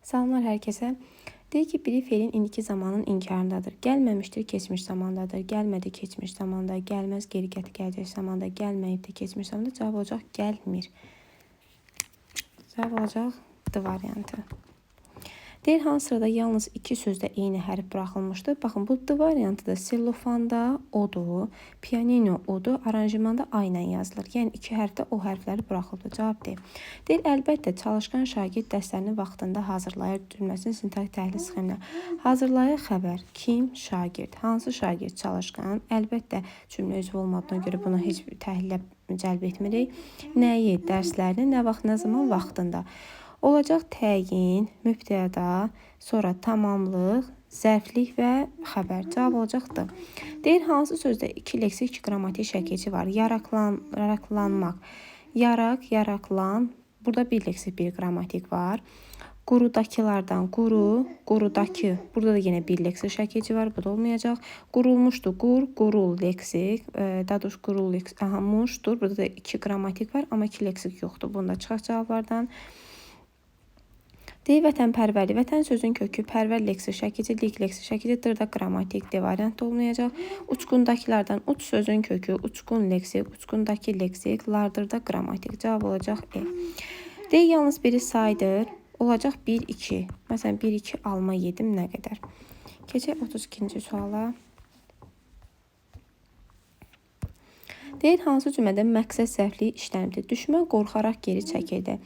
Salamlar hər kəsə. Deyir ki, biri feilin indiki zamanın inkarındadır. Gəlməmişdir, keçmiş zamandadır. Gəlmədi, keçmiş zamanda. Gəlməz, geri gələcək zamanda. Gəlməyib də, keçmiş zamanda. Cavab olacaq, gəlmir. Cavab olacaq D variantı. Deyir, hansı sırada yalnız iki sözdə eyni hərf buraxılmışdır. Baxın, bu D variantıdır. Sellofanda odur, pianino odur, aranjimanda A ilə yazılır. Yəni, iki hərfdə o hərfləri buraxıldı. Cavab deyil. Deyir, əlbəttə, çalışqan şagird dərslərini vaxtında hazırlayır. Cümləsinin sintak təhlil sxeminə. Hazırlayır xəbər. Kim? Şagird. Hansı şagird çalışqan? Əlbəttə, cümlə üzvü olmadığına görə bunu heç bir təhlilə cəlb etmirik. Nəyi? Dərslərini nə vaxt, nə zaman? Vaxtında. Olacaq təyin, mübtəda, sonra tamamlıq, zərflik və xəbər. Cavab olacaqdır. Deyir, hansı sözdə iki leksik, iki qrammatik şəkilçi var? Yaraqlanmaq. Yaraq, yaraqlan. Burada bir leksik, bir qrammatik var. Qurudakılardan quru, qurudakı. Burada da yine bir leksik şəkilçi var. Bu da olmayacaq. Qurulmuşdu, qurul leksik. Daduş qurul leksik. Aha, muşdur. Burada da iki qrammatik var, amma iki leksik yoxdur. Bunda çıxaq cavablardan. Deyir, vətənpərvərlik. Vətən sözün kökü pərvər leksik şəkilçi, lik leksik şəkilçi, dırda qrammatik, D variantda olmayacaq. Uçqundakilərdən uç sözün kökü, uçqun leksik, uçqundakı leksik, lardırda qrammatik. Cavab olacaq E. Deyir, yalnız biri saydır. Olacaq 1-2. Məsələn, 1-2 alma yedim nə qədər? Keçək 32-ci suala. Deyir, hansı cümlədə məqsəd zərfliyi işlənibdir? Düşmən qorxaraq geri çəkildi.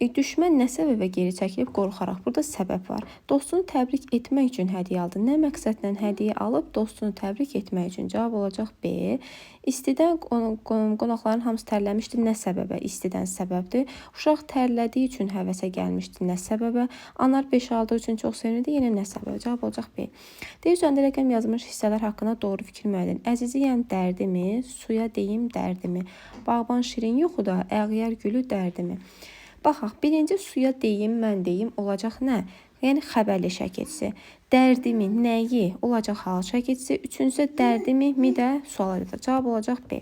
Düşmən nə səbəbə geri çəkilib? Qorxaraq. Burada səbəb var. Dostunu təbrik etmək üçün hədiyyə aldı. Nə məqsədlə hədiyyə alıb? Dostunu təbrik etmək üçün. Cavab olacaq B. İstidən qonaqların hamısı tərləmişdi. Nə səbəbə? İstidən səbəbdir. Uşaq tərlədiyi üçün həvəsə gəlmişdi. Nə səbəbə? Anar 5 aldığı üçün çox sevinirdi. Yenə nə səbəbə? Cavab olacaq B. Deyir, üzərində rəqəm yazılmış hissələr haqqında doğru fikir müəyyən edin. Əziziyəm dərdimi? Suya deyim dərdimi? Bağban şirin yoxu da, əğyar gülü dərdimi? Baxaq, birinci suya deyim, mən deyim olacaq nə? Yəni xəbərli şəkilçisi. Dərdimi, nəyi olacaq hal şəkilçisi. Üçüncüsü dərdimi, mi də sual edəcək. Cavab olacaq B.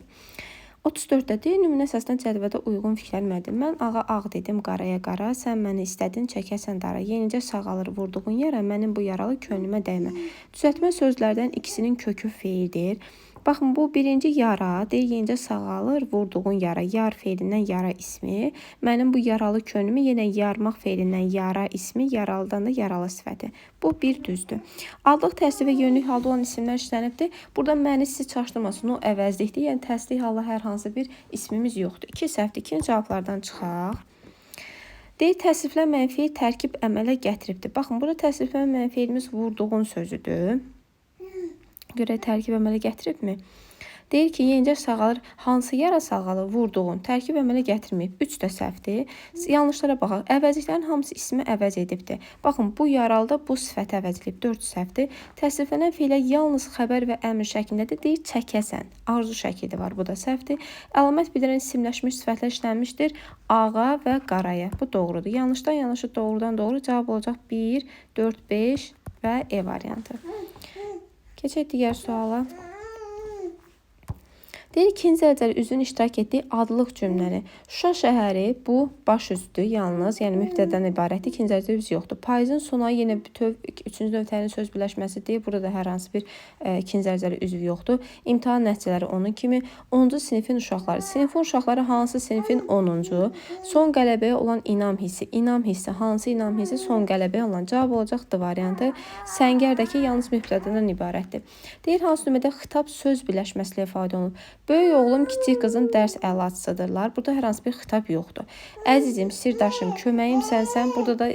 34-də deyir, nümunə səsinə cədvəldə uyğun fikirlər mənim. Mən ağa ağ dedim, qaraya qara, sən məni istədin, çəkəsən dara. Yenicə sağalır vurduğun yara, mənim bu yaralı könlümə dəymə. Düzəltmə sözlərdən ikisinin kökü feildir. Baxın, bu birinci yara, deyir, yenicə sağalır, vurduğun yara, yar feilindən yara ismi. Mənim bu yaralı könlümü yenə yarmaq feilindən yara ismi, yaralıdan da yaralı sifəti. Bu bir düzdür. Adlıq, təsdiq və yönlük halda olan isimlər işlənibdir. Burada məni sizi çaşdırmasın, o əvəzlikdir. Yəni, təsdiq halda hər hansı bir ismimiz yoxdur. 2 səhvdir, 2 cavablardan çıxaq. Deyir, təsriflənməyən feil tərkib əmələ gətiribdir. Baxın, burada təsriflənməyən feilimiz vurduğun sözüdür. Görə tərkib əmələ gətiribmi? Deyir ki, yenicə sağalır. Hansı yara sağalır? Vurduğun. Tərkib əmələ gətirməyib. 3 də səhvdir. Yanlışlara baxaq. Əvəzliklərin hamısı ismi əvəz edibdir. Baxın, bu yaralıda bu sifət əvəz edib. 4 səhvdir. Təsriflənən feilə yalnız xəbər və əmr şəklindədir. Deyir, çəkəsən. Arzu şəkildə var. Bu da səhvdir. Əlamət bildirən isimləşmiş sifətlər işlənmişdir. Ağa və qaraya. Bu doğrudur. Yanlışdan yanlışı, doğrudan doğru. Cavab olacaq 1, 4, 5 və E variantı. Keçək digər suala. Deyir, ikinci dərəcəli üzvün iştirak etdiyi adlıq cümləni. Şuşa şəhəri bu baş üzdür, yalnız, yəni mübtədən ibarətdir. İkinci dərəcəli üzv yoxdur. Payızın sona yenə bütöv, üçüncü növtənin söz birləşməsi deyir. Burada da hər hansı bir ikinci dərəcəli üzv yoxdur. İmtahan nəticələri onun kimi. 10-cu sinifin uşaqları. Sinifin uşaqları hansı sinifin 10-cu? Son qələbəyə olan inam hissi. İnam hissi. Hansı inam hissi? Son qələbəyə olan. Cavab olacaq D variantı. Səngərdəki yalnız mübtədən ibarətdir. Deyir, hansı nömrədə xitab söz birləşməsilə ifadə olunub. Böyük oğlum, kiçik qızım dərs əlaçısıdırlar. Burada hər hansı bir xitab yoxdur. Əzizim, sirdaşım, köməyim sənsən. Burada da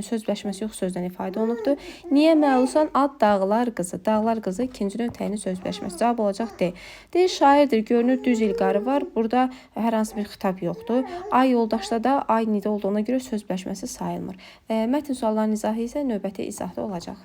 söz birləşməsi yox, sözdən ifadə olunubdur. Niyə məlusan? Ad dağlar qızı. Dağlar qızı ikinci növtəyinin söz birləşməsi. Cavab olacaq D. Deyir, şairdir, görünür, düz ilqarı var. Burada hər hansı bir xitab yoxdur. Ay yoldaşda da ay nidə olduğuna görə söz birləşməsi sayılmır. Mətn suallarının izahı isə növbəti izahda olacaq.